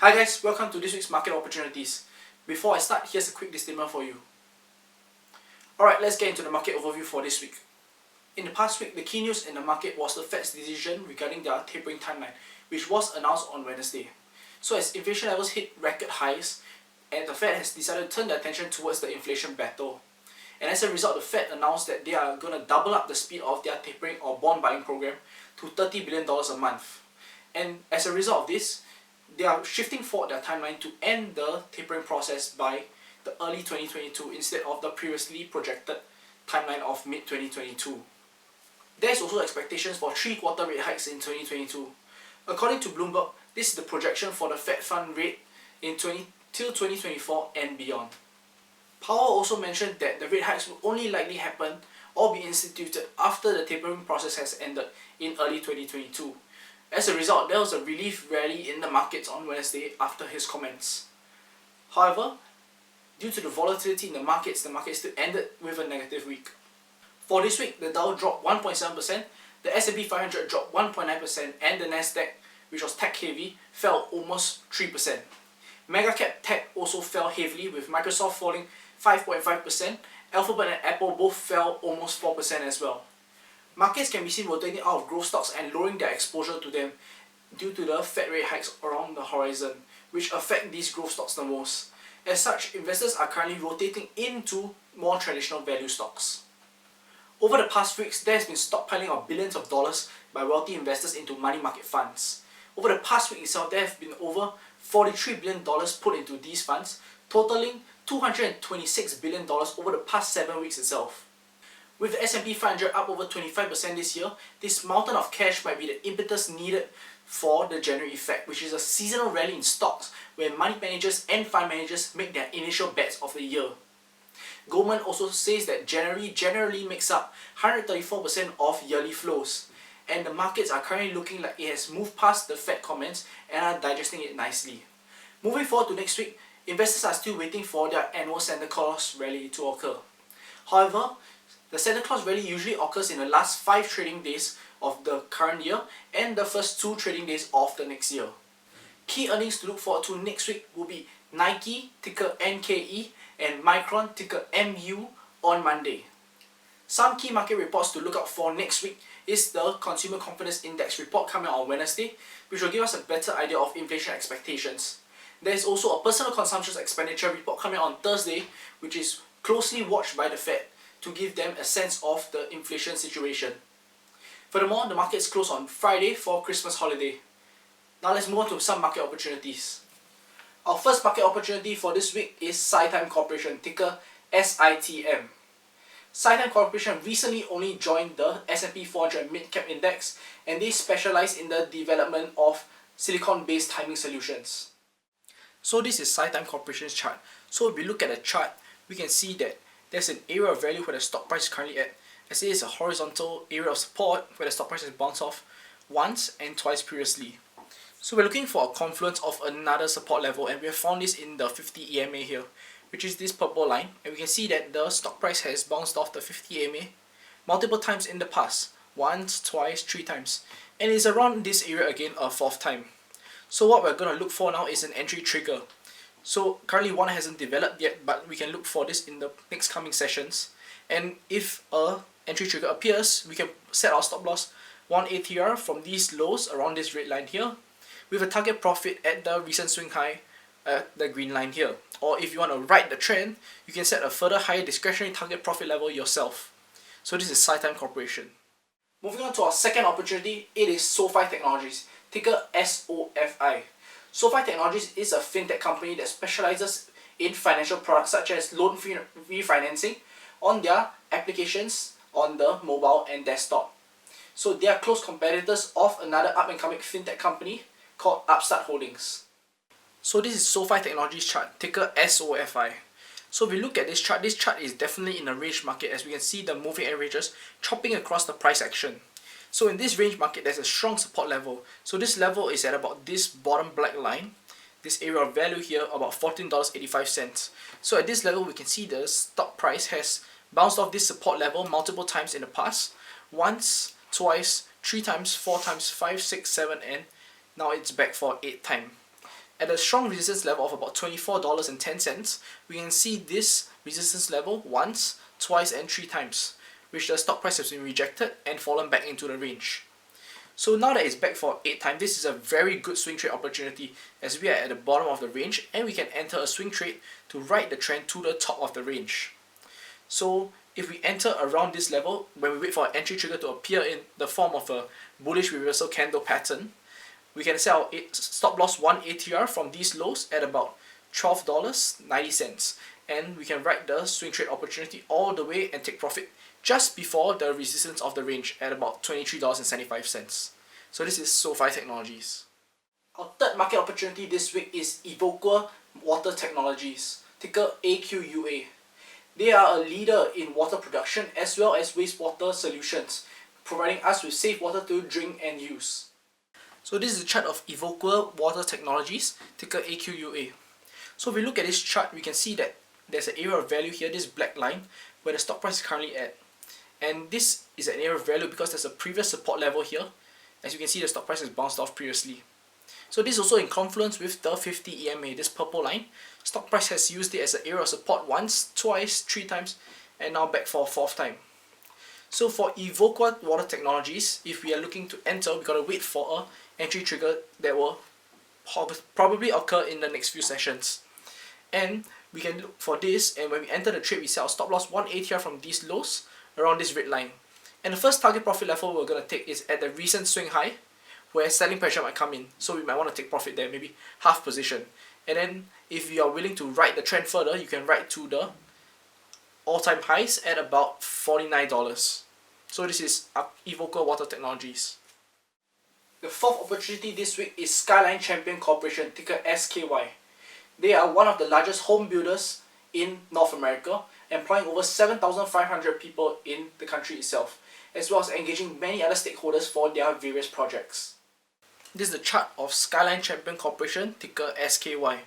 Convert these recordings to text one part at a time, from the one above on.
Hi guys, welcome to this week's market opportunities. Before I start, here's a quick disclaimer for you. Alright, let's get into the market overview for this week. In the past week, the key news in the market was the Fed's decision regarding their tapering timeline, which was announced on Wednesday. So as inflation levels hit record highs, and the Fed has decided to turn their attention towards the inflation battle. And as a result, the Fed announced that they are going to double up the speed of their tapering or bond buying program to $30 billion a month. And as a result of this, they are shifting forward their timeline to end the tapering process by the early 2022 instead of the previously projected timeline of mid-2022. There is also expectations for 3-quarter rate hikes in 2022. According to Bloomberg, this is the projection for the Fed fund rate till 2024 and beyond. Powell also mentioned that the rate hikes will only likely happen or be instituted after the tapering process has ended in early 2022. As a result, there was a relief rally in the markets on Wednesday after his comments. However, due to the volatility in the markets still ended with a negative week. For this week, the Dow dropped 1.7%, the S&P 500 dropped 1.9%, and the Nasdaq, which was tech heavy, fell almost 3%. Mega cap tech also fell heavily, with Microsoft falling 5.5%, Alphabet and Apple both fell almost 4% as well. Markets can be seen rotating out of growth stocks and lowering their exposure to them due to the Fed rate hikes around the horizon, which affect these growth stocks the most. As such, investors are currently rotating into more traditional value stocks. Over the past weeks, there has been stockpiling of billions of dollars by wealthy investors into money market funds. Over the past week itself, there have been over $43 billion put into these funds, totaling $226 billion over the past 7 weeks itself. With the S&P 500 up over 25% this year, this mountain of cash might be the impetus needed for the January effect, which is a seasonal rally in stocks where money managers and fund managers make their initial bets of the year. Goldman also says that January generally makes up 134% of yearly flows, and the markets are currently looking like it has moved past the Fed comments and are digesting it nicely. Moving forward to next week, investors are still waiting for their annual Santa Claus rally to occur. However, the Santa Claus rally usually occurs in the last 5 trading days of the current year and the first 2 trading days of the next year. Key earnings to look forward to next week will be Nike, ticker NKE, and Micron, ticker MU, on Monday. Some key market reports to look out for next week is the Consumer Confidence Index report coming out on Wednesday, which will give us a better idea of inflation expectations. There is also a Personal Consumption Expenditure report coming out on Thursday, which is closely watched by the Fed to give them a sense of the inflation situation. Furthermore, the markets close on Friday for Christmas holiday. Now let's move on to some market opportunities. Our first market opportunity for this week is SiTime Corporation, ticker SITM. SiTime Corporation recently only joined the S&P 400 Mid-Cap Index, and they specialize in the development of silicon-based timing solutions. So this is SiTime Corporation's chart. So if we look at the chart, we can see that there's an area of value where the stock price is currently at, as it is a horizontal area of support where the stock price has bounced off once and twice previously. So we're looking for a confluence of another support level, and we have found this in the 50 EMA here, which is this purple line, and we can see that the stock price has bounced off the 50 EMA multiple times in the past, once, twice, 3 times, and it's around this area again a 4th time. So what we're going to look for now is an entry trigger. So currently one hasn't developed yet, but we can look for this in the next coming sessions. And if a entry trigger appears, we can set our stop loss 1 ATR from these lows around this red line here, with a target profit at the recent swing high at the green line here. Or if you want to ride the trend, you can set a further higher discretionary target profit level yourself. So this is SiTime Corporation. Moving on to our second opportunity, it is SoFi Technologies, ticker SOFI. SoFi Technologies is a fintech company that specializes in financial products such as loan refinancing on their applications on the mobile and desktop. So they are close competitors of another up-and-coming fintech company called Upstart Holdings. So this is SoFi Technologies chart, ticker SOFI. So if we look at this chart is definitely in a range market, as we can see the moving averages chopping across the price action. So in this range market, there's a strong support level. So this level is at about this bottom black line, this area of value here, about $14.85. So at this level, we can see the stock price has bounced off this support level multiple times in the past. Once, twice, 3 times, 4 times, 5, 6, 7, and now it's back for 8th time. at a strong resistance level of about $24.10, we can see this resistance level once, twice and 3 times, which the stock price has been rejected and fallen back into the range. So now that it's back for 8 times, this is a very good swing trade opportunity as we are at the bottom of the range and we can enter a swing trade to ride the trend to the top of the range. So if we enter around this level, when we wait for an entry trigger to appear in the form of a bullish reversal candle pattern, we can set our stop loss 1 ATR from these lows at about $12.90, and we can ride the swing trade opportunity all the way and take profit just before the resistance of the range at about $23.75. So this is SoFi Technologies. Our third market opportunity this week is Evoqua Water Technologies, ticker AQUA. They are a leader in water production as well as wastewater solutions, providing us with safe water to drink and use. So this is a chart of Evoqua Water Technologies, ticker AQUA. So if we look at this chart, we can see that there's an area of value here, this black line, where the stock price is currently at. And this is an area of value because there's a previous support level here. As you can see, the stock price has bounced off previously. So this is also in confluence with the 50 EMA, this purple line. Stock price has used it as an area of support once, twice, 3 times, and now back for a 4th time. So for Evoqua Water Technologies, if we are looking to enter, we gotta wait for an entry trigger that will probably occur in the next few sessions. And we can look for this, and when we enter the trade, we set our stop loss 1 ATR from these lows around this red line. And the first target profit level we're going to take is at the recent swing high, where selling pressure might come in. So we might want to take profit there, maybe half position. And then if you are willing to ride the trend further, you can ride to the all-time highs at about $49. So this is Evoqua Water Technologies. The fourth opportunity this week is Skyline Champion Corporation, ticker SKY. They are one of the largest home builders in North America, employing over 7,500 people in the country itself, as well as engaging many other stakeholders for their various projects. This is the chart of Skyline Champion Corporation, ticker SKY.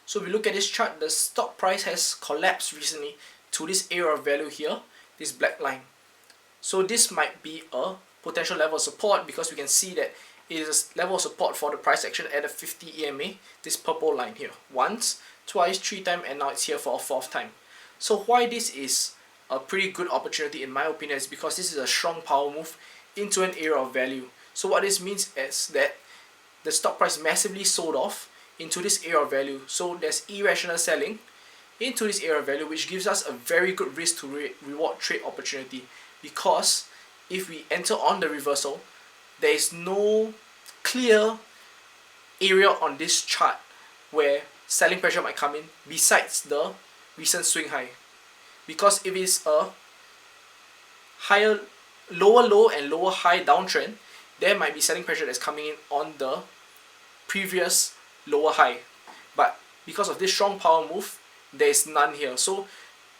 So if we look at this chart, the stock price has collapsed recently to this area of value here, this black line. So this might be a potential level of support because we can see that it is a level of support for the price action at the 50 EMA, this purple line here. Once, twice, 3 times, and now it's here for a 4th time. So why this is a pretty good opportunity in my opinion is because this is a strong power move into an area of value. So what this means is that the stock price massively sold off into this area of value. So there's irrational selling into this area of value, which gives us a very good risk to reward trade opportunity, because if we enter on the reversal, there is no clear area on this chart where selling pressure might come in besides the recent swing high. Because if it's a higher, lower low and lower high downtrend, there might be selling pressure that's coming in on the previous lower high. But because of this strong power move, there is none here. So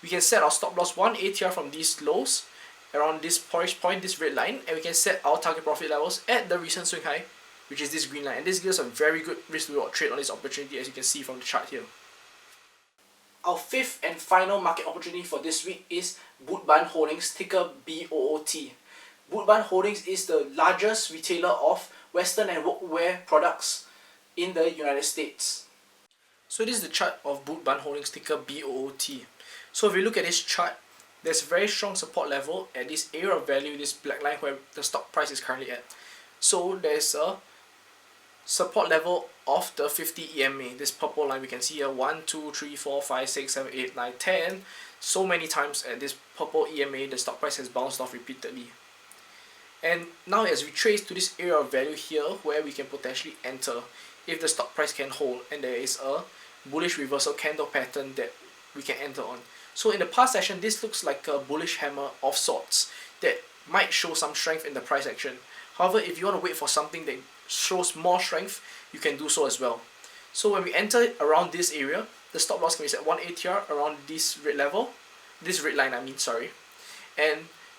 we can set our stop loss 1 ATR from these lows around this point, this red line, and we can set our target profit levels at the recent swing high, which is this green line. And this gives us a very good risk to reward trade on this opportunity, as you can see from the chart here. Our fifth and final market opportunity for this week is Bootban Holdings, ticker BOOT. Bootban Holdings is the largest retailer of Western and workwear products in the United States. So this is the chart of Bootban Holdings, ticker BOOT. So if we look at this chart, there's a very strong support level at this area of value, this black line where the stock price is currently at. So there's a support level of the 50 EMA, this purple line we can see here, 1, 2, 3, 4, 5, 6, 7, 8, 9, 10. So many times at this purple EMA, the stock price has bounced off repeatedly. And now as we trace to this area of value here, where we can potentially enter if the stock price can hold and there is a bullish reversal candle pattern that we can enter on. So in the past session, this looks like a bullish hammer of sorts that might show some strength in the price action. However, if you want to wait for something that shows more strength, you can do so as well. So when we enter around this area, the stop loss can be set 1 ATR around this red level, this red line and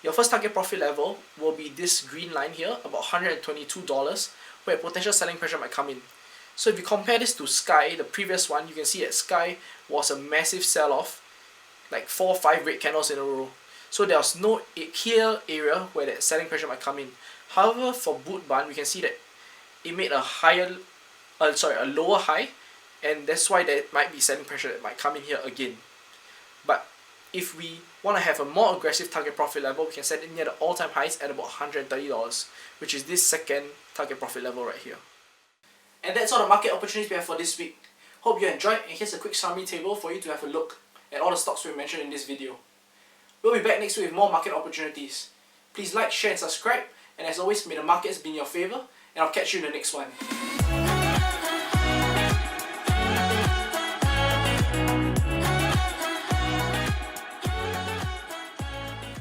your first target profit level will be this green line here, about $122, where potential selling pressure might come in. So if you compare this to Sky, the previous one, you can see that Sky was a massive sell-off, like 4 or 5 red candles in a row. So there was no clear area where that selling pressure might come in. However, for Bootban, we can see that it made a lower high and that's why there might be selling pressure that might come in here again. But if we want to have a more aggressive target profit level, we can set it near the all-time highs at about $130, which is this second target profit level right here. And that's all the market opportunities we have for this week. Hope you enjoyed, and here's a quick summary table for you to have a look at all the stocks we mentioned in this video. We'll be back next week with more market opportunities. Please like, share and subscribe, and as always, may the markets be in your favour, and I'll catch you in the next one.